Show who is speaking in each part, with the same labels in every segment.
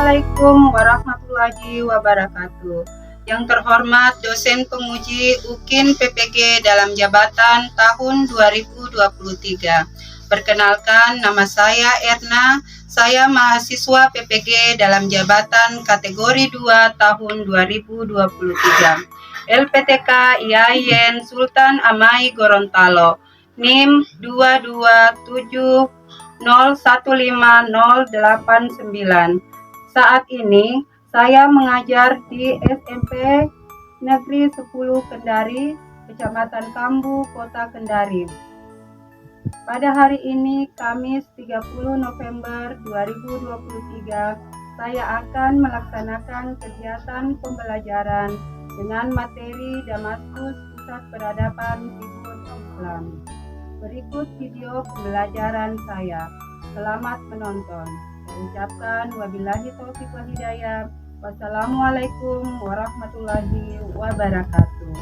Speaker 1: Assalamualaikum warahmatullahi wabarakatuh. Yang terhormat dosen penguji UKIN PPG dalam jabatan tahun 2023. Perkenalkan, nama saya Erna. Saya mahasiswa PPG dalam jabatan kategori 2 tahun 2023. LPTK IAIN Sultan Amai Gorontalo. NIM 227015089. Saat ini saya mengajar di SMP Negeri 10 Kendari, Kecamatan Kambu, Kota Kendari. Pada hari ini, Kamis 30 November 2023, saya akan melaksanakan kegiatan pembelajaran dengan materi Damaskus Pusat Peradaban Timur Islam. Berikut video pembelajaran saya. Selamat menonton. Saya ucapkan wabillahi taufiq wal hidayah. Wassalamualaikum warahmatullahi wabarakatuh.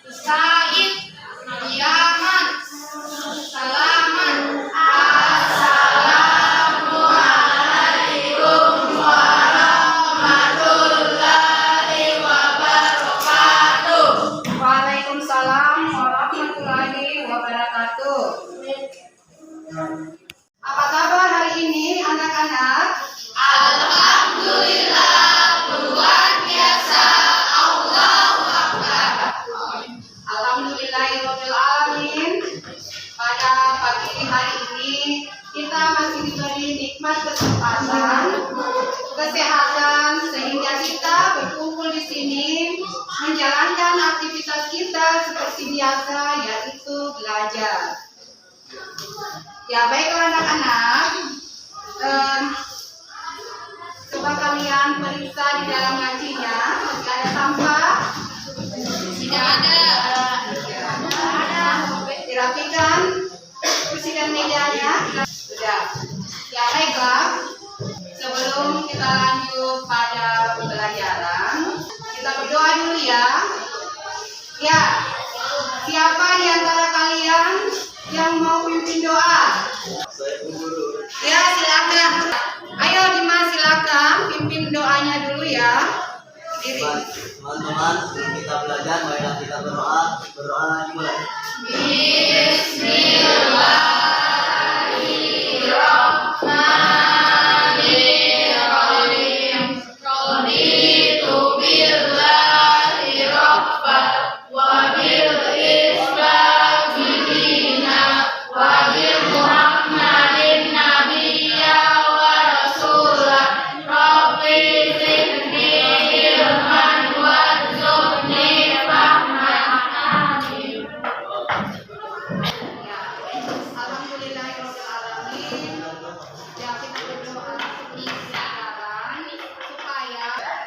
Speaker 2: Said, Yaman, Salaman, Assalamualaikum warahmatullahi wabarakatuh. Waalaikumsalam warahmatullahi wabarakatuh. Apa kabar hari ini anak-anak? Alhamdulillah, luar biasa. Allahu Akbar. Alhamdulillahirabbil alamin. Pada pagi hari ini kita masih diberi nikmat kesempatan, kesehatan sehingga kita berkumpul di sini menjalankan aktivitas kita seperti biasa, yaitu belajar. Ya, baiklah anak-anak. Coba kalian periksa di dalam ngajinya, masih ada sampah? Tidak ada. membersihkan mejanya? Sudah. Ya, baiklah. Sebelum kita lanjut pada pembelajaran, kita berdoa dulu ya. Ya, siapa di antara kalian yang mau pimpin doa? Ya, silakan. Ayo Dimas, silakan pimpin doanya dulu ya. Diri.
Speaker 3: Teman-teman, sebelum kita belajar, marilah kita berdoa. Berdoa dimulai.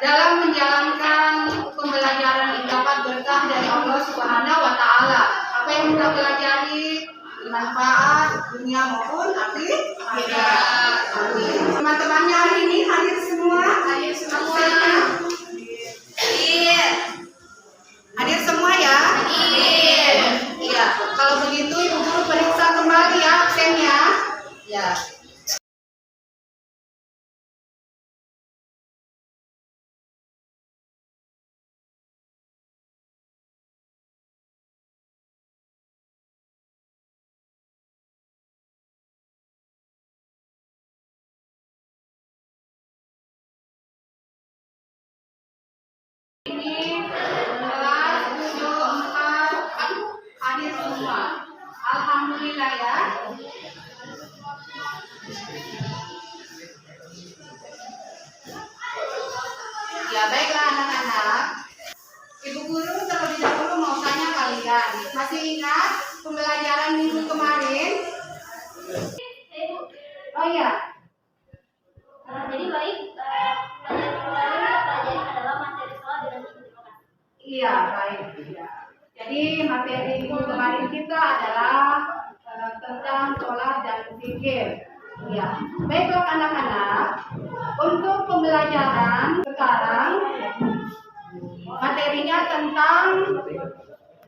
Speaker 2: Dalam menjalankan pembelajaran ini dapat berkah dari Allah Subhanahu wa Ta'ala. Apa yang kita pelajari bermanfaat dunia maupun akhirat. Teman-temannya hari ini hadir semua? Hadir semua. Hadir semua ya? Iya. Kalau begitu Ibu Guru periksa kembali ya absennya. Ya. Ini kelas 74 hadir semua. Alhamdulillah ya. Ya, baiklah anak-anak. Ibu Guru terlebih dahulu mau tanya kalian, masih ingat pembelajaran minggu kemarin? Oh iya.
Speaker 4: Jadi baik, pelajaran adalah materi sholat dan terima kasih.
Speaker 2: Iya, baik. Ya. Jadi materi minggu kemarin kita adalah tentang sholat dan zikir. Ya, baiklah anak-anak. Untuk pembelajaran sekarang materinya tentang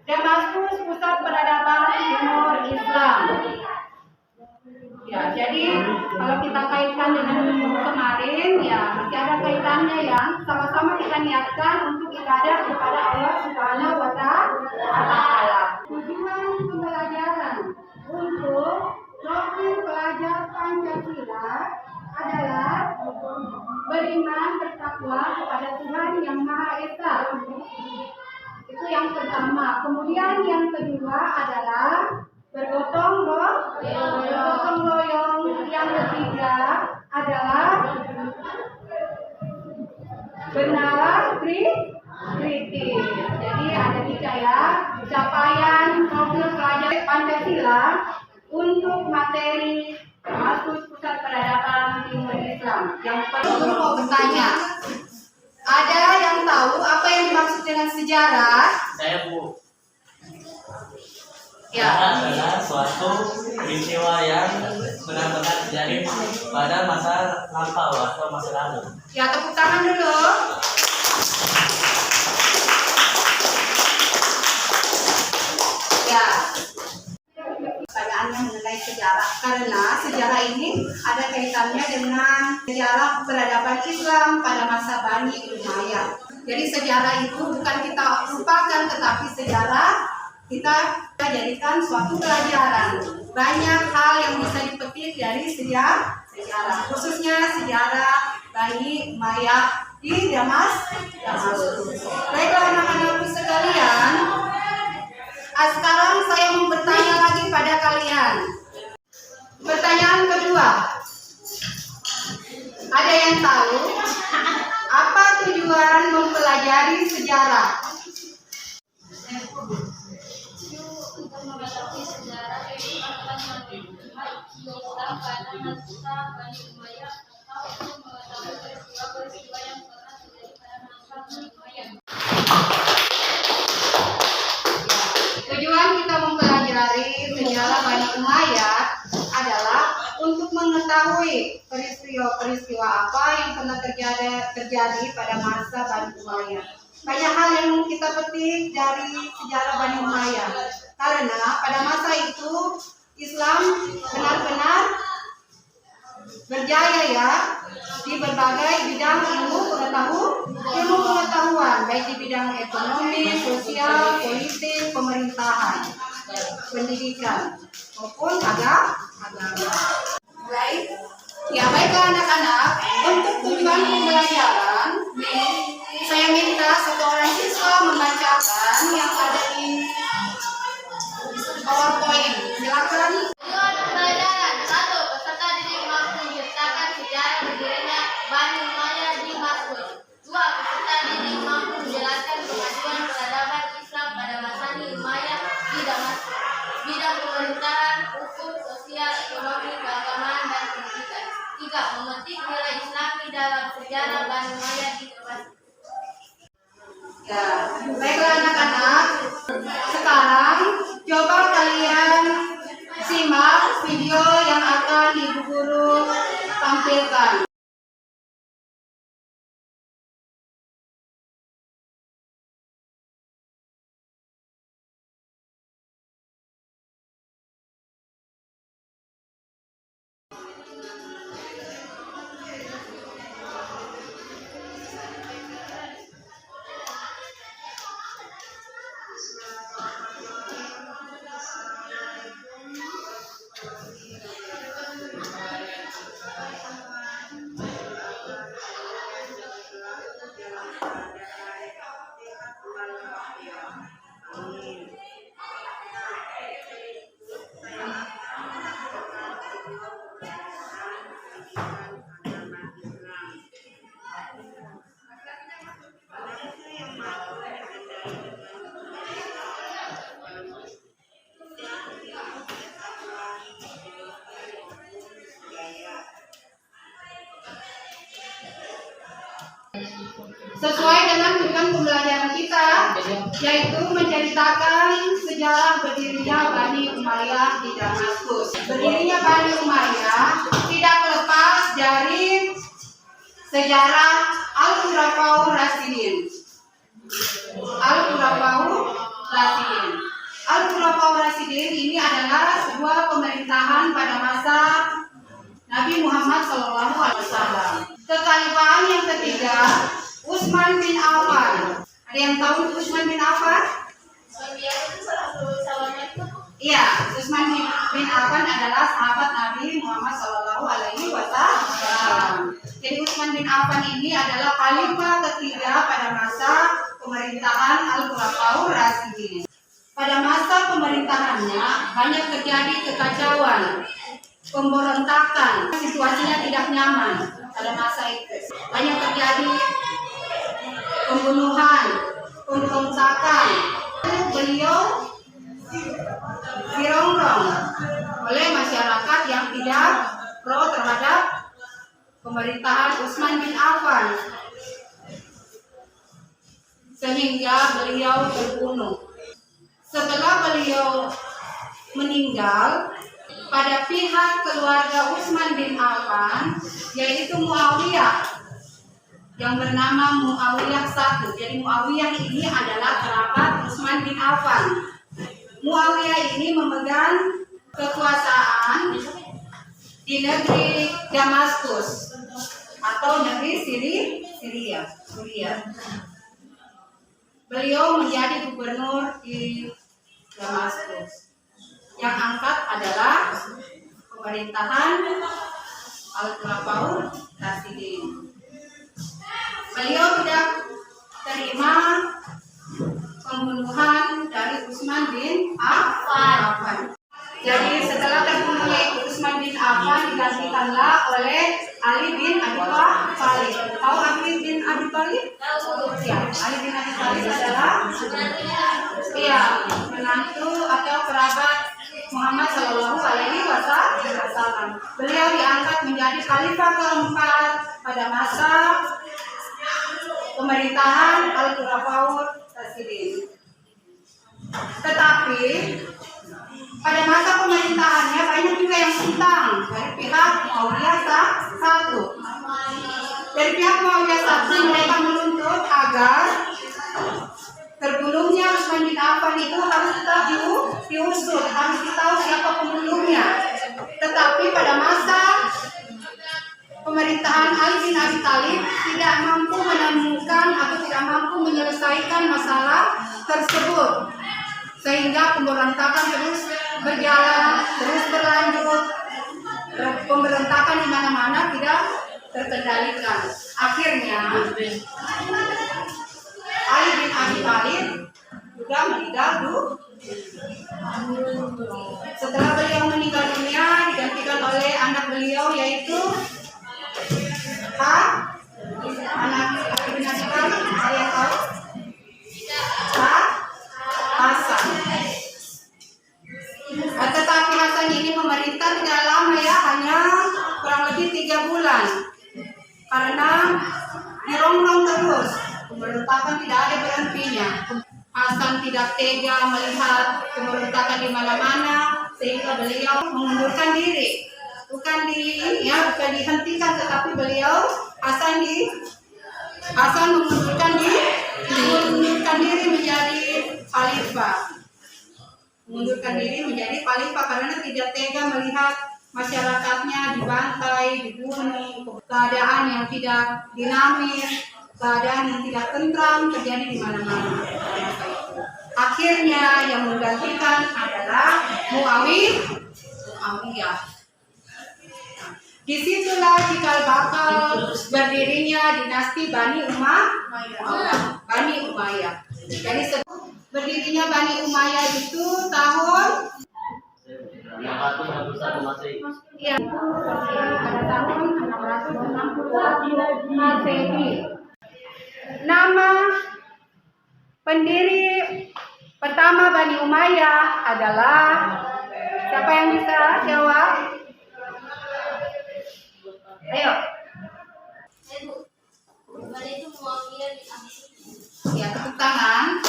Speaker 2: Damaskus Pusat Peradaban Timur Islam. Ya, jadi kalau kita kaitkan dengan minggu kemarin, ya masih ada kaitannya ya. Sama-sama kita niatkan untuk ibadah kepada Allah Subhanahu wa Ta'ala. Tujuan pembelajaran untuk profil pelajar Pancasila adalah beriman bertakwa kepada Tuhan Yang Maha Esa. Itu yang pertama. Kemudian yang kedua adalah bergotong royong. Yang ketiga adalah bernalar kritis. Jadi ada 3 ya. Capaian profil pelajar Pancasila untuk materi Damaskus Pusat Peradaban Timur Islam. Yang pertama mau bertanya, ada yang tahu apa yang dimaksud dengan sejarah?
Speaker 3: Saya Bu.
Speaker 2: Ya.
Speaker 3: Adalah suatu peristiwa yang benar-benar terjadi pada masa lampau atau masa lalu.
Speaker 2: Ya, tepuk tangan dulu. Ya. Pertanyaannya mengenai sejarah, karena sejarah ini ada kaitannya dengan sejarah peradaban Islam pada masa Bani Umayyah. Jadi sejarah itu bukan kita lupakan, tetapi sejarah kita jadikan suatu pelajaran. Banyak hal yang bisa dipetik dari sejarah, khususnya sejarah Bani Umayyah di Damaskus. Baiklah anak-anakku sekalian, sekarang saya mau bertanya lagi pada kalian. Pertanyaan kedua, ada yang tahu apa tujuan mempelajari sejarah?
Speaker 4: Untuk mengetahui sejarah kehidupan umat Islam pada masa Bani Umayyah atau untuk mengetahui peristiwa-peristiwa yang pernah terjadi pada masa Bani Umayyah.
Speaker 2: Tujuan kita mempelajari sejarah Bani Umayyah mengetahui peristiwa-peristiwa apa yang pernah terjadi pada masa Bani Umayyah. Banyak hal yang kita petik dari sejarah Bani Umayyah. Karena pada masa itu Islam benar-benar berjaya ya di berbagai bidang ilmu pengetahuan, baik di bidang ekonomi, sosial, politik, pemerintahan, pendidikan maupun agama. Baik, ya baiklah anak-anak, untuk tujuan pembelajaran, saya minta satu orang siswa membacakan yang ada di PowerPoint. Silakan.
Speaker 4: Pelajaran 1. Peserta didik mampu menceritakan sejarah berdirinya Bani Umayyah di Damaskus. 2. Peserta didik mampu menjelaskan kemajuan peradaban Islam pada masa Umayyah di Damaskus. Bidang pemerintahan, hukum, sosial, ekonomi, keagamaan, dan pendidikan. 3. Memetik nilai Islami dalam sejarah Bani Umayyah di Damaskus.
Speaker 2: Ya, baiklah anak-anak. Sekarang coba kalian simak video yang akan Ibu Guru tampilkan. Sesuai dengan tujuan pembelajaran kita, yaitu menceritakan sejarah berdirinya Bani Umayyah di Damaskus. Berdirinya Bani Umayyah tidak lepas dari sejarah Al-Khulafaur Rasyidin. Al-Khulafaur Rasyidin ini adalah sebuah pemerintahan pada masa Nabi Muhammad SAW. Kekhalifahan yang ketiga, Utsman bin Affan. Ada yang tahu Utsman bin Affan? Iya, Utsman bin Affan adalah sahabat Nabi Muhammad SAW. Jadi Utsman bin Affan ini adalah khalifah ketiga pada masa pemerintahan Al-Khulafaur Rasyidin. Pada masa pemerintahannya banyak terjadi kekacauan, pemberontakan, situasinya tidak nyaman pada masa itu. Banyak terjadi pembunuhan, pemberontakan. Beliau dirongrong oleh masyarakat yang tidak pro terhadap pemerintahan Utsman bin Affan, sehingga beliau terbunuh. Setelah beliau meninggal, pada pihak keluarga Utsman bin Affan, yaitu Muawiyah, yang bernama Muawiyah I. Jadi Muawiyah ini adalah kerabat Utsman bin Affan. Muawiyah ini memegang kekuasaan di negeri Damaskus atau negeri Syria. Beliau menjadi gubernur di Damaskus. Yang angkat adalah pemerintahan Al-Khulafaur Rasyidin. Beliau tidak terima pembunuhan dari Utsman bin Affan. Jadi setelah terbunuhnya Utsman bin Affan digantikanlah oleh Ali bin Abi Thalib. Tahu Ali bin Abi Thalib? Ya, Ali bin Abi Thalib adalah menantu atau kerabat Muhammad SAW. Beliau diangkat menjadi khalifah keempat pada masa pemerintahan Al-Khulafaur Rasyidin. Tetapi pada masa pemerintahannya banyak juga yang utang dari pihak Muawiyah I. Dari pihak Muawiyah I mereka menuntut agar terbunuhnya Utsman bin Affan itu harus tetap diusut, harus ditahu siapa pembunuhnya. Tetapi pada masa pemerintahan Ali bin Abi Thalib tidak mampu menemukan atau tidak mampu menyelesaikan masalah tersebut, sehingga pemberontakan terus berjalan, terus berlanjut. Pemberontakan di mana-mana tidak terkendalikan. Akhirnya Ali bin Abi Thalib juga meninggal Setelah beliau meninggal dunia, digantikan oleh anak beliau yaitu anak bin Abi Thalib, kalian tahu? Hasan. Tetapi Hasan ini memerintah tidak lama ya, hanya kurang lebih 3 bulan, karena dirongrong terus. Pemberontakan tidak ada berhentinya. Hasan tidak tega melihat pemberontakan di mana-mana, sehingga beliau mengundurkan diri. Bukan dihentikan, tetapi beliau Hasan mengundurkan diri menjadi khalifah. Mengundurkan diri menjadi khalifah karena tidak tega melihat masyarakatnya dibantai, dibunuh, keadaan yang tidak dinamis, keadaan yang tidak tentram terjadi di mana-mana. Akhirnya yang menggantikan adalah Muawiyah. Disitulah cikal bakal berdirinya dinasti Bani Umayyah. Jadi berdirinya Bani Umayyah itu tahun pada tahun 661 Masehi. Nama pendiri pertama Bani Umayyah adalah, siapa yang bisa jawab? Ayo.
Speaker 4: Itu Muawiyah bin Abi Sufyan.
Speaker 2: Ya, tepuk tangan.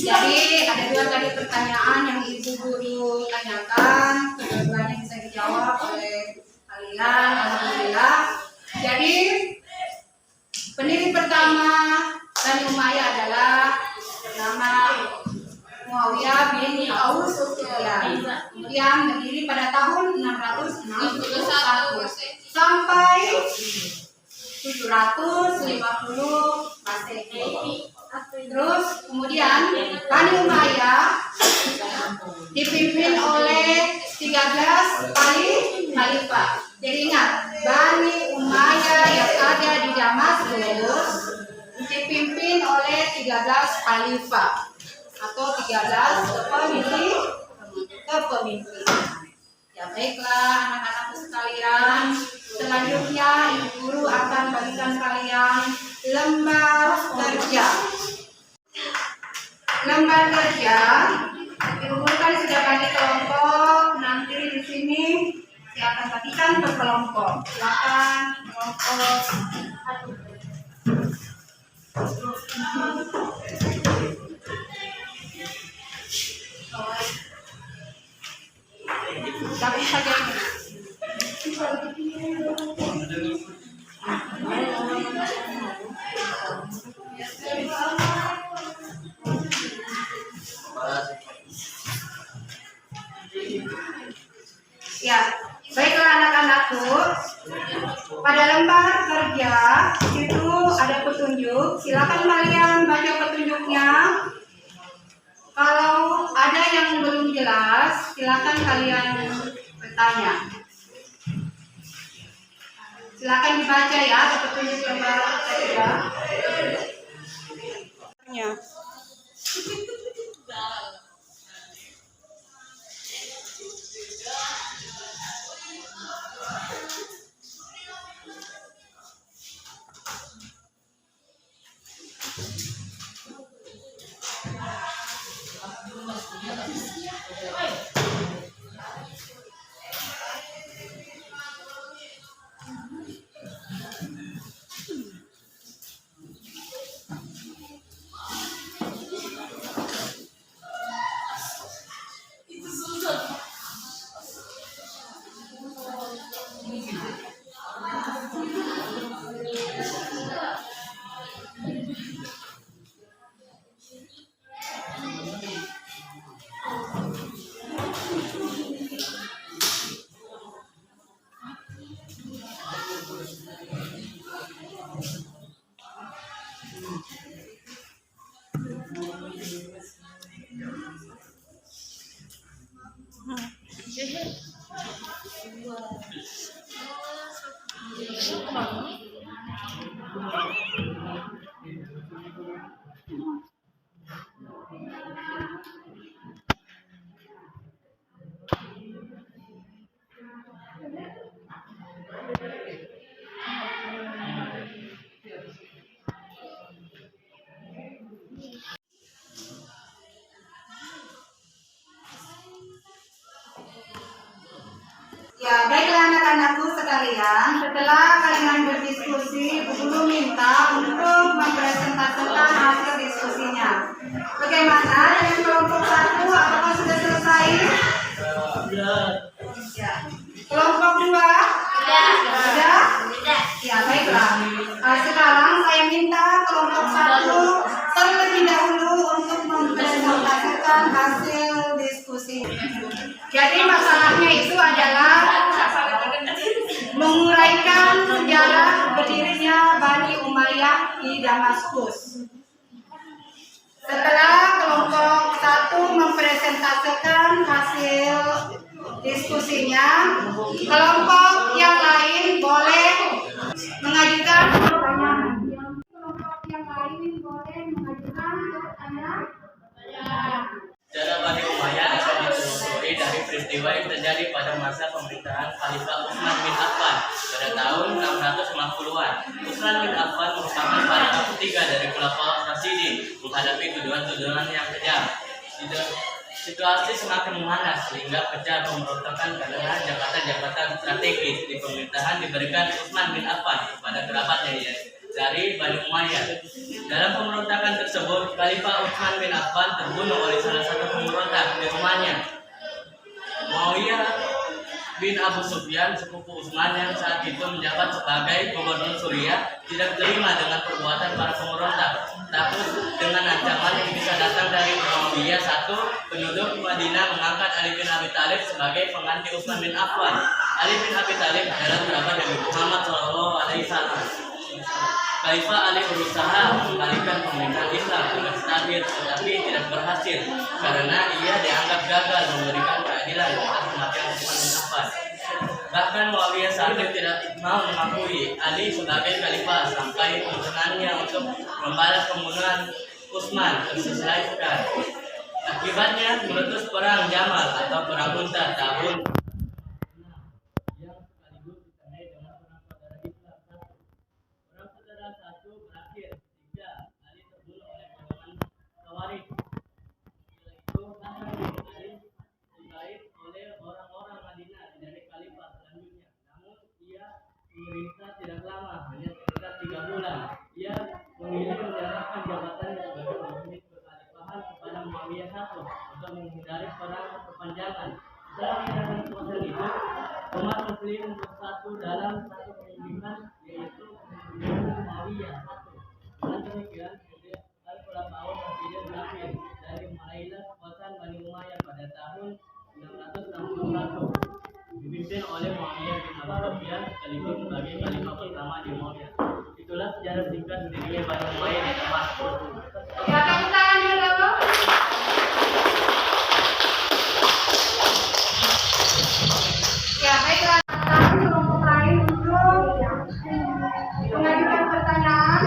Speaker 2: Jadi ada 2 tadi pertanyaan yang ibu guru tanyakan, kedua-duanya bisa dijawab oleh kalian. Alhamdulillah. Jadi pendiri pertama Bani Umayyah adalah bernama Muawiyah bin Abi Sufyan. Yang berdiri pada tahun 661 sampai 750 Masehi. Terus kemudian Bani Umayyah dipimpin oleh 13 khalifah. Jadi ingat, Bani Umayyah yang ada di Damaskus dipimpin oleh 13 khalifah atau 13 kepemimpinan. Ya baiklah anak-anakku sekalian, selanjutnya ibu guru akan bagikan kalian lembar kerja. Lembar kerja, ibu guru kan sudah bagi kelompok. Nanti di sini saya akan bagikan per kelompok. Silakan kelompok. Tapi saja ini. Ya, baiklah anak-anakku. Pada lembar kerja itu ada petunjuk. Silakan kalian baca petunjuknya. Kalau ada yang belum jelas, silakan kalian bertanya. Silakan dibaca ya, ada petunjuk lembar kerja. Ya, baiklah anak-anakku sekalian, setelah kalian berdiskusi, Bu Guru minta untuk mempresentasikan hasil diskusinya. Bagaimana dengan kelompok 1? Apakah sudah selesai? Ya. Kelompok 2? Sudah? Ya, baiklah. Sekarang saya minta kelompok 1 terlebih dahulu untuk mempresentasikan hasil diskusi. Jadi masalahnya itu adalah menguraikan sejarah berdirinya Bani Umayyah di Damaskus. Setelah kelompok 1 mempresentasikan hasil diskusinya, kelompok yang lain boleh mengajukan pertanyaan. Kelompok yang lain boleh mengajukan pertanyaan.
Speaker 3: Sejarah Bani Umayyah akan ditelusuri dari peristiwa yang terjadi pada masa pemerintahan Khalifah Utsman bin Affan pada tahun 650-an. Utsman bin Affan merupakan khalifah ketiga dari Khulafaur Rasyidin menghadapi tuduhan-tuduhan yang kejam. Situasi semakin memanas sehingga pecah pemberontakan karena jabatan-jabatan strategis di pemerintahan diberikan Utsman bin Affan kepada kerabatnya dari Bani Umayyah. Dalam pemberontakan tersebut, Khalifah Utsman bin Affan terbunuh oleh salah satu pemberontak di rumahnya, Muawiyah bin Abu Sufyan, sepupu Utsman yang saat itu menjabat sebagai gubernur Suriah, tidak terima dengan perbuatan para pemberontak. Takut dengan ancaman yang bisa datang dari Muawiyah, penduduk Madinah mengangkat Ali bin Abi Thalib sebagai pengganti Utsman bin Affan. Ali bin Abi Thalib adalah kerabat Nabi Muhammad SAW. Khalifah Ali berusaha mengembalikan pemerintahan Islam dengan stabil, tetapi tidak berhasil karena ia dianggap gagal memberikan keadilan atas kematian Utsman bin Affan. Bahkan Muawiyah saat itu tidak mau mengakui Ali sebagai khalifah sampai undangannya untuk membalas pembunuhan Utsman terselesaikan. Akibatnya meletus perang Jamal atau perang Unta tahun memerintah tidak lama, hanya sekitar 3 bulan. Ia memilih menyerahkan jabatannya sebagai pemimpin kekhalifahan kepada Muawiyah I untuk menghindari perang berkepanjangan. Setelah menyerahkan kekuasaan itu, umat Muslim bersatu dalam satu pemimpinan, yaitu pemimpinan Muawiyah I. Dengan demikian, Al-Khulafaur Rasyidin berakhir dari mulailah kekuasaan Bani Umayyah pada tahun 661. Dipimpin oleh Muawiyah bin Abu Sufyan sekaligus sebagai khalifah pertama di Muawiyah. Itulah sejarah singkat berdirinya Bani Umayyah di Damaskus.
Speaker 2: Ya, tepuk tangan dulu. Ya, baiklah. Kelompok lain untuk mengajukan pertanyaan.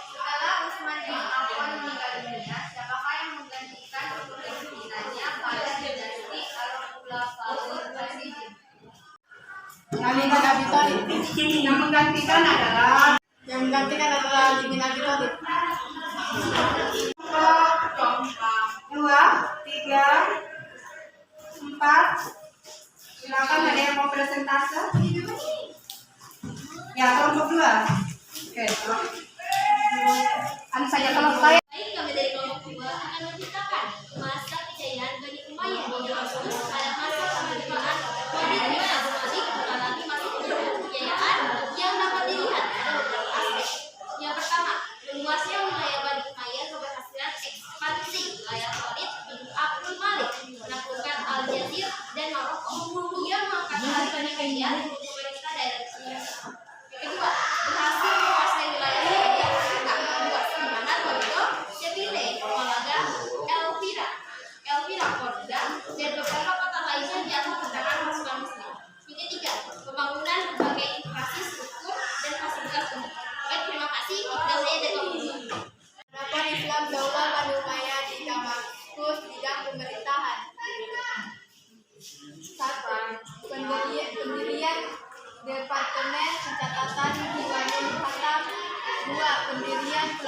Speaker 4: Setelah Utsman bin Affan meninggal dunia, siapakah yang menggantikan kepemimpinannya pada dinasti Al-Khulafaur Rasyidin?
Speaker 2: Ali bin Abi Thalib. Yang menggantikan adalah Ali bin Abi Thalib. 2, 3, 4. Silakan, ada yang mau presentase? Ya, kelompok 2. Oke. Anu saja kalau saya.
Speaker 4: Baik, kami dari kelompok 2 akan menceritakan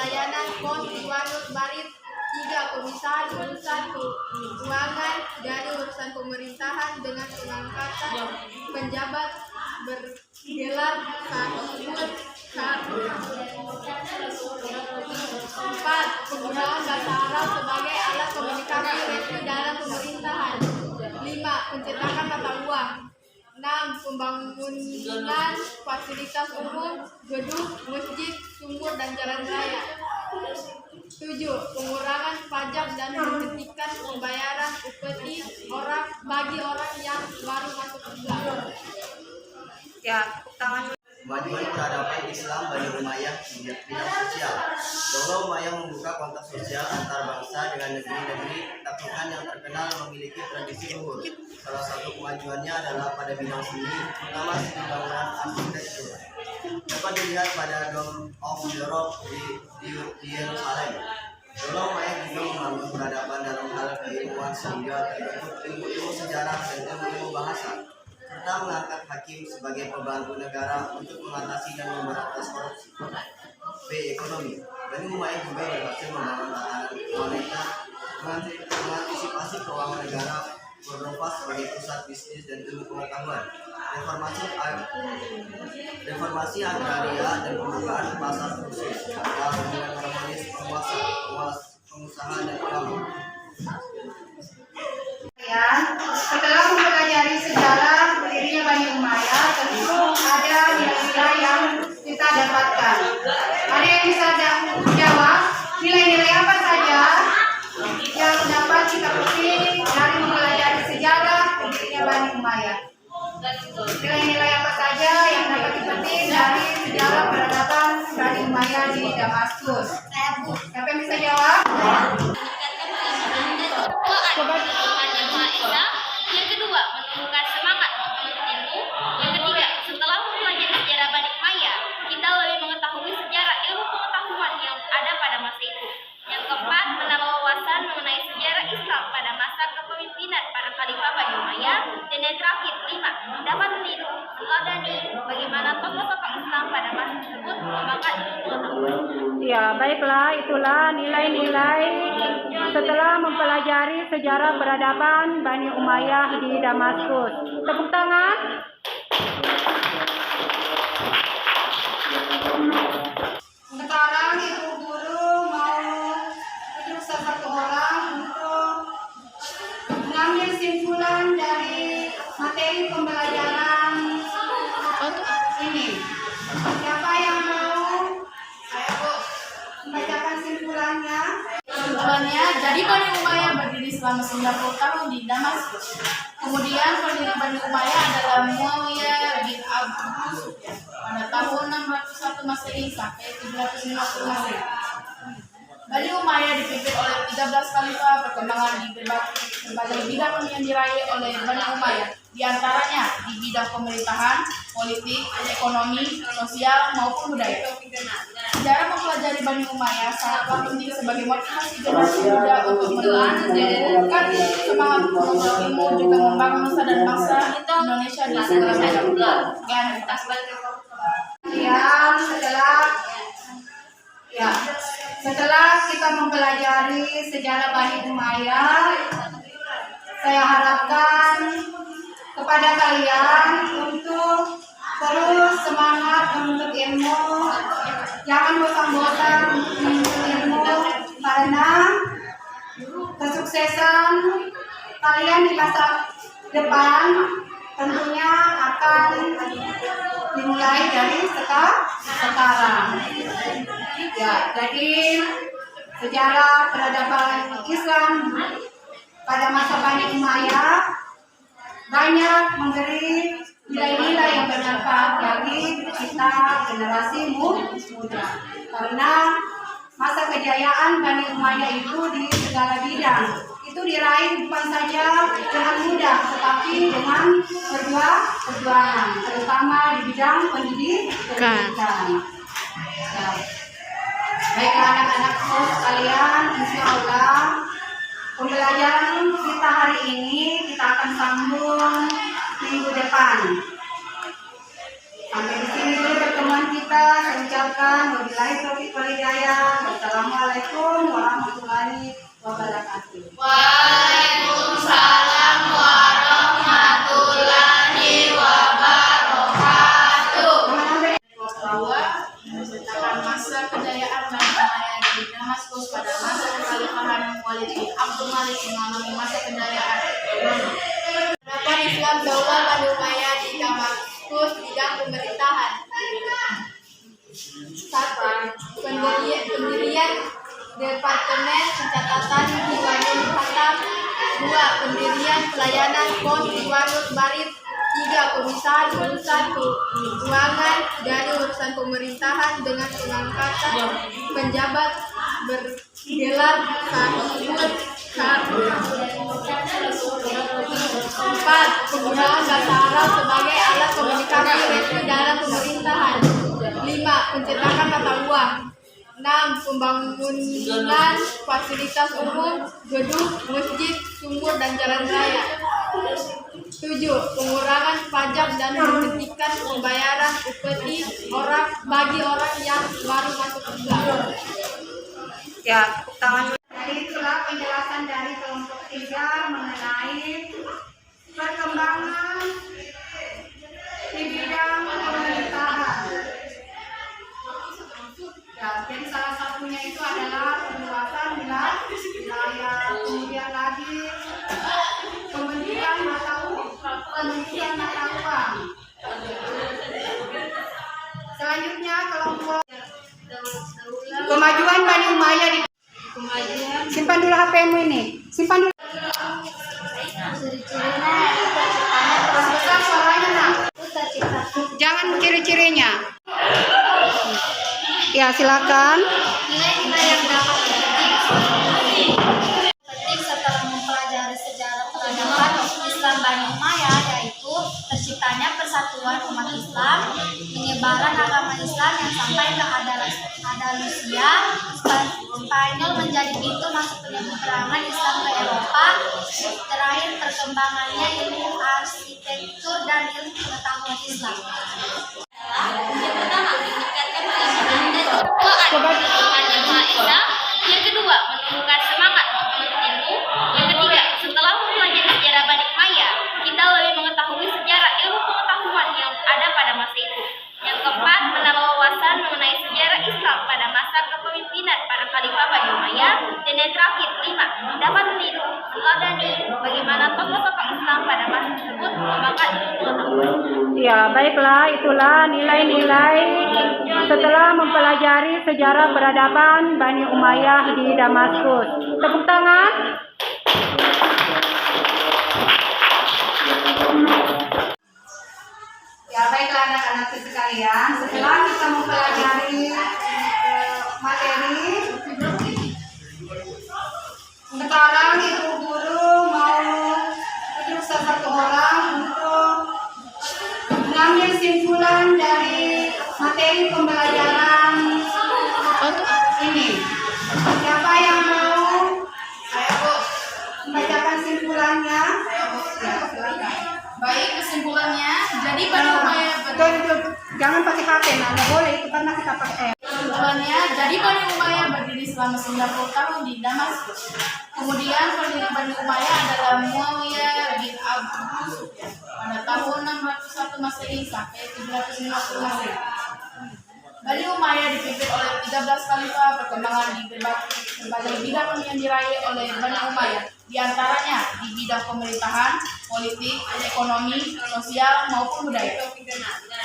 Speaker 2: pelayanan pos Iwanus Barit. 3. Pemisahan urusan keuangan dari urusan pemerintahan dengan pengangkatan penjabat bergelar tersebut. 4. Penggunaan bahasa Arab sebagai alat komunikasi resmi dalam pemerintahan. 5. Pencetakan mata uang. 6. Pembangunan fasilitas umum, gedung, masjid, sumur, dan jalan raya. 7. Pengurangan pajak dan menghentikan pembayaran upeti bagi orang yang baru masuk Islam.
Speaker 1: Ya, tepuk tangan.
Speaker 5: Kemajuan peradaban Islam Bani Umayyah di bidang sosial. Daulah Umayyah membuka kontak sosial antar bangsa dengan negeri-negeri taklukan yang terkenal memiliki tradisi luhur. Salah satu kemajuannya adalah pada bidang seni, terutama seni bangunan arsitektur. Dapat dilihat pada Dome of the Rock di Yerusalem. Daulah Umayyah juga membangun peradaban dalam hal keilmuan sehingga terbentuk ilmu sejarah dan ilmu bahasa, serta mengangkat hakim sebagai pembantu negara untuk mengatasi dan memberantas korupsi. B. Ekonomi. Bani Umayyah juga berhasil membangun tatanan moneter, mengantisipasi keuangan negara, berinovasi sebagai pusat bisnis dan ilmu pengetahuan. Reformasi agraria dan pembukaan pasar khusus dalam hubungan harmonis pengusaha dan ulama.
Speaker 2: Setelah mempelajari sejarah berdirinya Bani Umayyah, tentu ada nilai-nilai yang kita dapatkan. Ada yang bisa jawab nilai-nilai apa saja yang dapat kita petik dari mempelajari sejarah berdirinya Bani Umayyah? Nilai-nilai apa saja yang dapat dipetik dari sejarah peradaban Bani Umayyah di Damaskus? Siapa yang bisa jawab?
Speaker 4: Yang kedua, menumbuhkan semangat menuntut ilmu. Yang ketiga, setelah mempelajari sejarah Bani Umayyah, kita lebih mengetahui sejarah ilmu pengetahuan yang ada pada masa itu. Yang keempat, menambah wawasan mengenai sejarah Islam pada masa kepemimpinan para khalifah Bani Umayyah. Dan yang terakhir, 5, dapat meniru, meneladani bagaimana tokoh-tokoh Islam pada masa tersebut mengembangkan ilmu pengetahuan.
Speaker 1: Ya, baiklah, itulah nilai-nilai setelah mempelajari sejarah peradaban Bani Umayyah di Damaskus. Tepuk tangan.
Speaker 2: Sekarang ibu guru mau menunjuk satu orang untuk mengambil simpulan dari materi pembelajaran ini. Siapa yang mau? Ayo Bu, membacakan simpulannya.
Speaker 6: Simpulannya, jadi Bani Umayyah berdiri selama 90 tahun di Damaskus. Kemudian pendiri Bani Umayyah adalah Muawiyah bin Abu Sufyan pada tahun 601 Masehi sampai 750 Masehi. Bani Umayyah dipimpin oleh 13 khalifah. Perkembangan di berbagai bidang yang diraih oleh Bani Umayyah, di antaranya di bidang pemerintahan, politik, ekonomi, sosial maupun budaya. Sejarah mempelajari Bani Umayyah sangatlah penting sebagai motivasi generasi muda untuk menumbuhkan semangat menuntut ilmu, juga membangun nusa dan bangsa Indonesia di segala bidang.
Speaker 2: Setelah kita mempelajari sejarah Bani Umayyah, saya harapkan kepada kalian untuk terus semangat menuntut ilmu, jangan bosan-bosan menuntut ilmu, karena kesuksesan kalian di masa depan tentunya akan dimulai dari sekarang. Ya, jadi sejarah peradaban Islam pada masa Bani Umayyah banyak memberi nilai-nilai yang bermanfaat bagi kita generasi muda. Karena masa kejayaan Bani Umayyah itu di segala bidang itu diraih bukan saja dengan mudah, tetapi dengan perjuangan, terutama di bidang pendidikan. Ya. Baiklah anak-anakku sekalian, insya Allah pembelajaran kita hari ini kita akan sambung minggu depan. Sampai di sini dulu pertemuan kita. Saya ucapkan wabillahi taufiq wal hidayah.
Speaker 6: penjayaan. Pendapat Islam Daulah Bani Umayyah di Damaskus bidang pemerintahan. 1. Pendirian Departemen Pencatatan Diwanul Khatam. 2. Pendirian pelayanan pos Diwanul Barit. 3. Pemisahan urusan keuangan dari urusan pemerintahan dengan pengangkatan penjabat bergelar sahibul syar'ah. 4. Penggunaan bahasa Arab sebagai alat komunikasi resmi dalam pemerintahan. 5. Pencetakan mata uang. 6. Pembangunan fasilitas umum, gedung, masjid, sumur, dan jalan raya. 7. Pengurangan pajak dan menghentikan pembayaran upeti bagi orang yang baru masuk Islam.
Speaker 1: Ya, tepuk tangan.
Speaker 2: Jadi itulah penjelasan dari kelompok 3 mengenai perkembangan di bidang pemerintahan. Ya, jadi salah satunya itu adalah perluasan wilayah, kemudian lagi pembentukan mata uang. Selanjutnya kelompok kemajuan Bani Umayyah di simpan dulu HP-mu ini. Simpan dulu. Besar suaranya, Nak. Jangan ciri-cirinya. Ya, silakan.
Speaker 4: Nilai-nilai yang dapat dipetik setelah mempelajari sejarah peradaban Islam Bani Umayyah, yaitu terciptanya persatuan umat Islam, penyebaran agama Islam yang sampai ke Andalusia, Spanyol menjadi pintu masuk penyeberangan Islam ke Eropa, terakhir perkembangannya ilmu arsitektur dan ilmu pengetahuan Islam. Yang pertama, meningkatkan keimanan dan kepekaan Maha Esa. Yang kedua, menumbuhkan semangat menuntut ilmu. Yang ketiga, setelah mempelajari sejarah Bani Umayyah, kita lebih mengetahui sejarah ilmu pengetahuan yang ada pada masa itu. Yang keempat, menambah wawasan mengenai sejarah Islam pada masa kepemimpinan para khalifah Bani Umayyah. Dan yang terakhir, 5, dapat meniru, meneladani bagaimana tokoh-tokoh Islam pada masa tersebut mengembangkan ilmu pengetahuan.
Speaker 1: Ya, baiklah, itulah nilai-nilai setelah mempelajari sejarah peradaban Bani Umayyah di Damaskus. Tepuk tangan.
Speaker 2: Ya, baiklah anak-anak sekalian, setelah kita mempelajari materi, sekarang ibu guru mau tunjuk satu orang untuk mengambil simpulan dari materi pembelajaran ini. Siapa yang mau membacakan simpulannya? Ya, silakan.
Speaker 6: Baik, kesimpulannya, jadi Bani Umayyah
Speaker 2: Jangan pakai HP, nah nggak boleh itu karena kita pakai.
Speaker 6: Kesimpulannya, jadi Bani Umayyah berdiri selama 90 tahun di Damaskus. Kemudian pendiri Bani Umayyah adalah Muawiyah bin Abu Sufyan pada tahun 601 Masehi sampai 750 Masehi. Bani Umayyah dipimpin oleh 13 khalifah. Perkembangan di berbagai bidang yang diraih oleh Bani Umayyah, di antaranya di bidang pemerintahan, politik, ekonomi, sosial maupun budaya.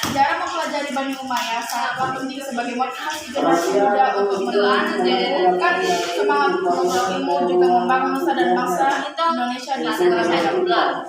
Speaker 6: Sejarah mempelajari Bani Umayyah sangatlah penting sebagai motivasi generasi muda untuk menumbuhkan semangat menuntut ilmu, juga membangun nusa dan bangsa Indonesia di segala bidang.